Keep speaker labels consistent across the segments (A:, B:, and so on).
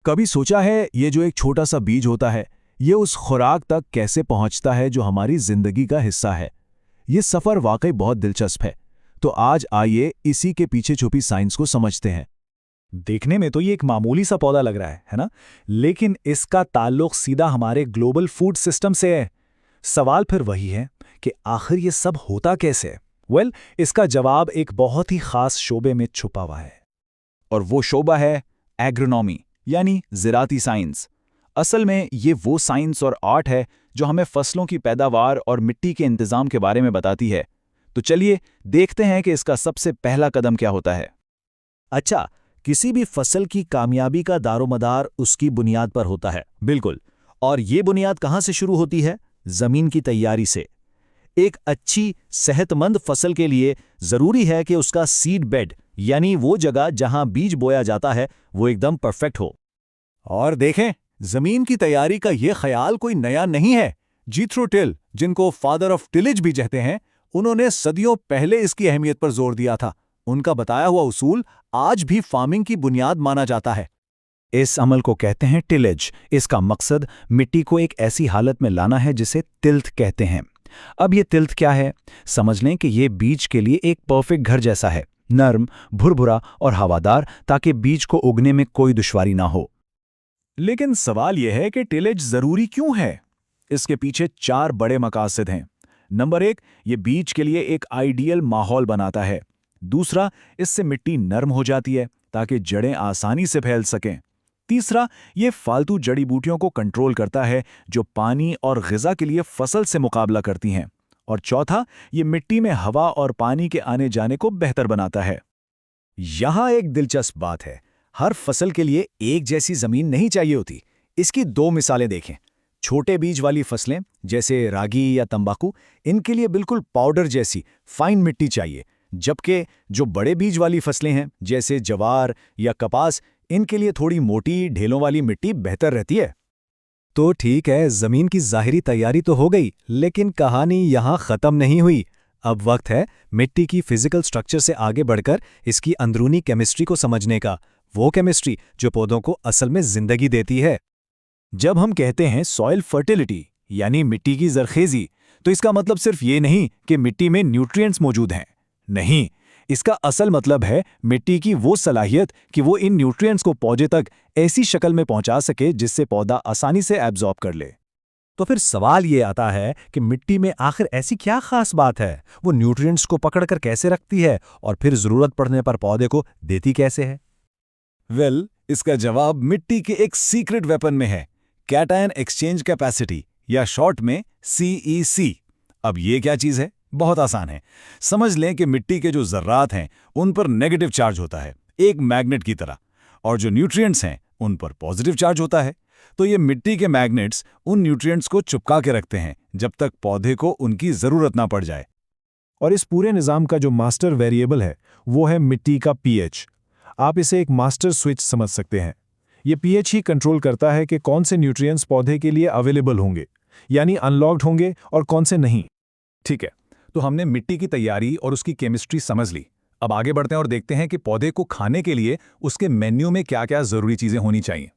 A: कभी सोचा है ये जो एक छोटा सा बीज होता है, ये उस खुराक तक कैसे पहुंचता है जो हमारी जिंदगी का हिस्सा है? ये सफर वाकई बहुत दिलचस्प है। तो आज आइए इसी के पीछे छुपी साइंस को समझते हैं।
B: देखने में तो ये एक मामूली सा पौधा लग रहा है ना? लेकिन इसका ताल्लुक सीधा हमारे ग्लोबल फूड सिस्टम से है। सवाल फिर वही है कि आखिर ये सब होता कैसे? इसका जवाब एक बहुत ही खास शोबे में छुपा हुआ है।
C: और वो शोबा है एग्रोनॉमी, यानी ज़राती साइंस। असल में ये वो साइंस और आर्ट है जो हमें फसलों की पैदावार और मिट्टी के इंतज़ाम के बारे में बताती है। तो चलिए देखते हैं कि इसका सबसे पहला कदम क्या होता है।
B: अच्छा, किसी भी फसल की कामयाबी का दारोमदार उसकी बुनियाद पर होता है। बिल्कुल। और ये बुनियाद कहाँ से शुरू होती है? जमीन की तैयारी से। एक अच्छी सेहतमंद फसल के लिए जरूरी है कि उसका सीड बेड, यानी वो जगह जहां बीज बोया जाता है, वो एकदम परफेक्ट हो। और देखें, जमीन की तैयारी का यह ख्याल कोई नया नहीं है। जीथ्रो टिल, जिनको फादर ऑफ टिलेज भी कहते हैं, उन्होंने सदियों पहले इसकी अहमियत पर जोर दिया था। उनका बताया हुआ उसूल आज भी फार्मिंग की बुनियाद माना जाता है। इस अमल को कहते हैं टिलेज। इसका मकसद मिट्टी को एक ऐसी हालत में लाना है जिसे तिल्थ कहते हैं। अब ये तिल्थ क्या है? समझ लें कि ये बीज के लिए एक परफेक्ट घर जैसा है, नर्म, भुरभुरा और हवादार, ताकि बीज को उगने में कोई दुश्वारी ना हो।
A: लेकिन सवाल यह है कि टिलेज जरूरी क्यों है? इसके पीछे 4 बड़े मकासद हैं। नंबर 1, ये बीज के लिए एक आइडियल माहौल बनाता है। दूसरा, इससे मिट्टी नर्म हो जाती है ताकि जड़ें आसानी से फैल सकें। तीसरा, ये फालतू जड़ी बूटियों को कंट्रोल करता है जो पानी और ग़िज़ा के लिए फसल से मुकाबला करती हैं। और चौथा, ये मिट्टी में हवा और पानी के आने जाने को बेहतर बनाता है।
B: यहां एक दिलचस्प बात है, हर फसल के लिए एक जैसी जमीन नहीं चाहिए होती। इसकी 2 मिसालें देखें। छोटे बीज वाली फसलें जैसे रागी या तंबाकू, इनके लिए बिल्कुल पाउडर जैसी फाइन मिट्टी चाहिए, जबकि जो बड़े बीज वाली फसलें हैं जैसे जवार या कपास, इनके लिए थोड़ी मोटी ढेलों वाली मिट्टी बेहतर रहती है। तो ठीक है, जमीन की जाहिरी तैयारी तो हो गई, लेकिन कहानी यहां खत्म नहीं हुई। अब वक्त है मिट्टी की फिजिकल स्ट्रक्चर से आगे बढ़कर इसकी अंदरूनी केमिस्ट्री को समझने का, वो केमिस्ट्री जो पौधों को असल में जिंदगी देती है। जब हम कहते हैं सॉइल फर्टिलिटी, यानी मिट्टी की जरखेजी, तो इसका मतलब सिर्फ ये नहीं कि मिट्टी में न्यूट्रिएंट्स मौजूद हैं। नहीं, इसका असल मतलब है मिट्टी की वो सलाहियत कि वो इन न्यूट्रिएंट्स को पौधे तक ऐसी शक्ल में पहुंचा सके जिससे पौधा आसानी से एब्जॉर्ब कर ले। तो फिर सवाल ये आता है कि मिट्टी में आखिर ऐसी क्या खास बात है? वो न्यूट्रिएंट्स को पकड़कर कैसे रखती है और फिर जरूरत पड़ने पर पौधे को देती कैसे है? इसका जवाब मिट्टी के एक सीक्रेट वेपन में है, कैटायन एक्सचेंज कैपेसिटी, या शॉर्ट में CEC। अब ये क्या चीज है? बहुत आसान है। समझ लें कि मिट्टी के जो जर्रात हैं उन पर नेगेटिव चार्ज होता है, एक मैग्नेट की तरह, और जो न्यूट्रिएंट्स हैं उन पर पॉजिटिव चार्ज होता है। तो ये मिट्टी के मैग्नेट्स उन न्यूट्रिएंट्स को चिपका के रखते हैं जब तक पौधे को उनकी जरूरत ना पड़ जाए।
A: और इस पूरे निज़ाम का जो मास्टर वेरिएबल है वो है मिट्टी का pH। आप इसे एक मास्टर स्विच समझ सकते हैं। ये pH ही कंट्रोल करता है कि कौन से न्यूट्रिएंट्स पौधे के लिए अवेलेबल होंगे, यानी अनलॉक्ड होंगे, और कौन से नहीं।
B: ठीक है, तो हमने मिट्टी की तैयारी और उसकी केमिस्ट्री समझ ली। अब आगे बढ़ते हैं और देखते हैं कि पौधे को खाने के लिए उसके मेन्यू में क्या क्या जरूरी चीजें होनी चाहिए।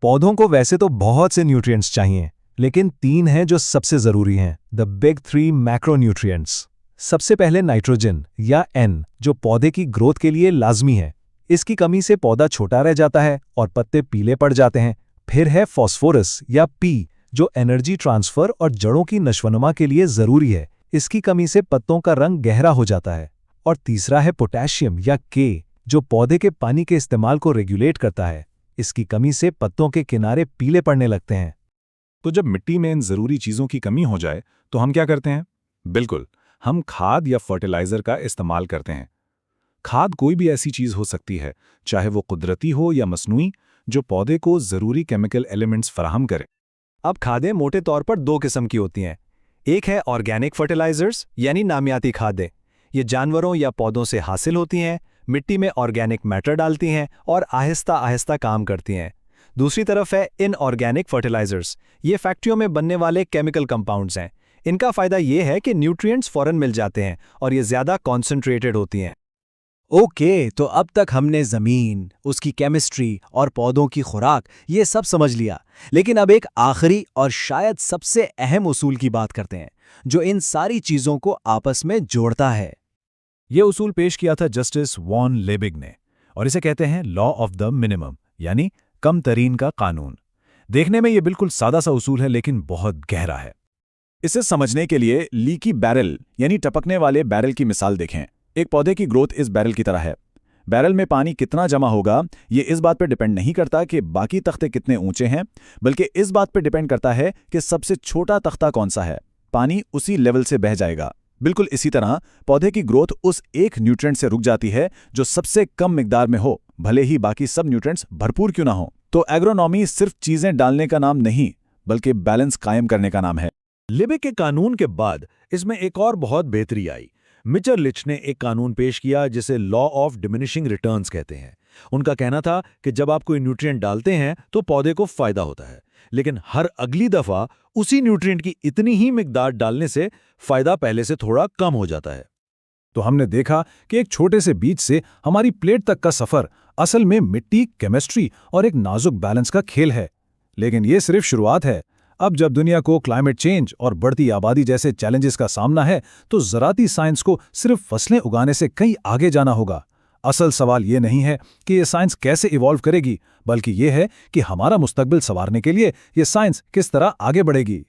A: पौधों को वैसे तो बहुत से न्यूट्रिएंट्स चाहिए, लेकिन 3 हैं जो सबसे जरूरी हैं, द बिग 3 मैक्रोन्यूट्रिएंट्स। सबसे पहले नाइट्रोजन या N, जो पौधे की ग्रोथ के लिए लाजमी है। इसकी कमी से पौधा छोटा रह जाता है और पत्ते पीले पड़ जाते हैं। फिर है फॉस्फोरस या P, जो एनर्जी ट्रांसफर और जड़ों की नशोनुमा के लिए जरूरी है। इसकी कमी से पत्तों का रंग गहरा हो जाता है। और तीसरा है पोटेशियम या K, जो पौधे के पानी के इस्तेमाल को रेगुलेट करता है। इसकी कमी से पत्तों के किनारे पीले पड़ने लगते हैं।
B: तो जब मिट्टी में इन जरूरी चीजों की कमी हो जाए तो हम क्या करते हैं? बिल्कुल, हम खाद या फर्टिलाइजर का इस्तेमाल करते हैं। खाद कोई भी ऐसी चीज हो सकती है, चाहे वो कुदरती हो या मसनूई, जो पौधे को जरूरी केमिकल एलिमेंट्स फराहम करे। अब खादें मोटे तौर पर 2 किस्म की होती हैं। एक है ऑर्गेनिक फर्टिलाइजर्स, यानी नामियाती खादें। ये जानवरों या पौधों से हासिल होती हैं, मिट्टी में ऑर्गेनिक मैटर डालती हैं और आहिस्ता आहिस्ता काम करती हैं। दूसरी तरफ है इनऑर्गेनिक फर्टिलाइजर्स। ये फैक्ट्रियों में बनने वाले केमिकल कंपाउंड्स हैं। इनका फायदा ये है कि न्यूट्रिएंट्स फौरन मिल जाते हैं और ये ज्यादा कॉन्सेंट्रेटेड होती हैं। ओके, तो अब तक हमने जमीन, उसकी केमिस्ट्री और पौधों की खुराक ये सब समझ लिया। लेकिन अब एक आखिरी और शायद सबसे अहम उसूल की बात करते हैं, जो इन सारी चीजों को आपस में जोड़ता है।
C: ये उसूल पेश किया था जस्टिस वॉन लेबिग ने, और इसे कहते हैं लॉ ऑफ द मिनिमम, यानी कम तरीन का कानून। देखने में ये बिल्कुल सादा सा उसूल है, लेकिन बहुत गहरा है। इसे समझने के लिए लीकी बैरल यानी टपकने वाले बैरल की मिसाल देखें। एक पौधे की ग्रोथ इस बैरल की तरह है। बैरल में पानी कितना जमा होगा ये इस बात पर डिपेंड नहीं करता कि बाकी तख्ते कितने ऊंचे हैं, बल्कि इस बात पर डिपेंड करता है कि सबसे छोटा तख्ता कौन सा है। पानी उसी लेवल से बह जाएगा। बिल्कुल इसी तरह पौधे की ग्रोथ उस एक न्यूट्रिएंट से रुक जाती है जो सबसे कम मिकदार में हो, भले ही बाकी सब न्यूट्रिएंट्स भरपूर क्यों ना हो। तो एग्रोनॉमी सिर्फ चीजें डालने का नाम नहीं, बल्कि बैलेंस कायम करने का नाम है।
D: लिबिग के कानून के बाद इसमें एक और बहुत बेहतरी आई। मिचरलिच ने एक कानून पेश किया जिसे लॉ ऑफ डिमिनिशिंग रिटर्न्स कहते हैं। उनका कहना था कि जब आप कोई न्यूट्रिएंट डालते हैं तो पौधे को फायदा होता है, लेकिन हर अगली दफा उसी न्यूट्रिएंट की इतनी ही मिकदार डालने से फायदा पहले से थोड़ा कम हो जाता है।
C: तो हमने देखा कि एक छोटे से बीज से हमारी प्लेट तक का सफर असल में मिट्टी, केमिस्ट्री और एक नाजुक बैलेंस का खेल है। लेकिन ये सिर्फ शुरुआत है। अब जब दुनिया को क्लाइमेट चेंज और बढ़ती आबादी जैसे चैलेंजेस का सामना है, तो ज़राती साइंस को सिर्फ फसलें उगाने से कहीं आगे जाना होगा। असल सवाल ये नहीं है कि ये साइंस कैसे इवॉल्व करेगी, बल्कि ये है कि हमारा मुस्तकबिल संवारने के लिए ये साइंस किस तरह आगे बढ़ेगी।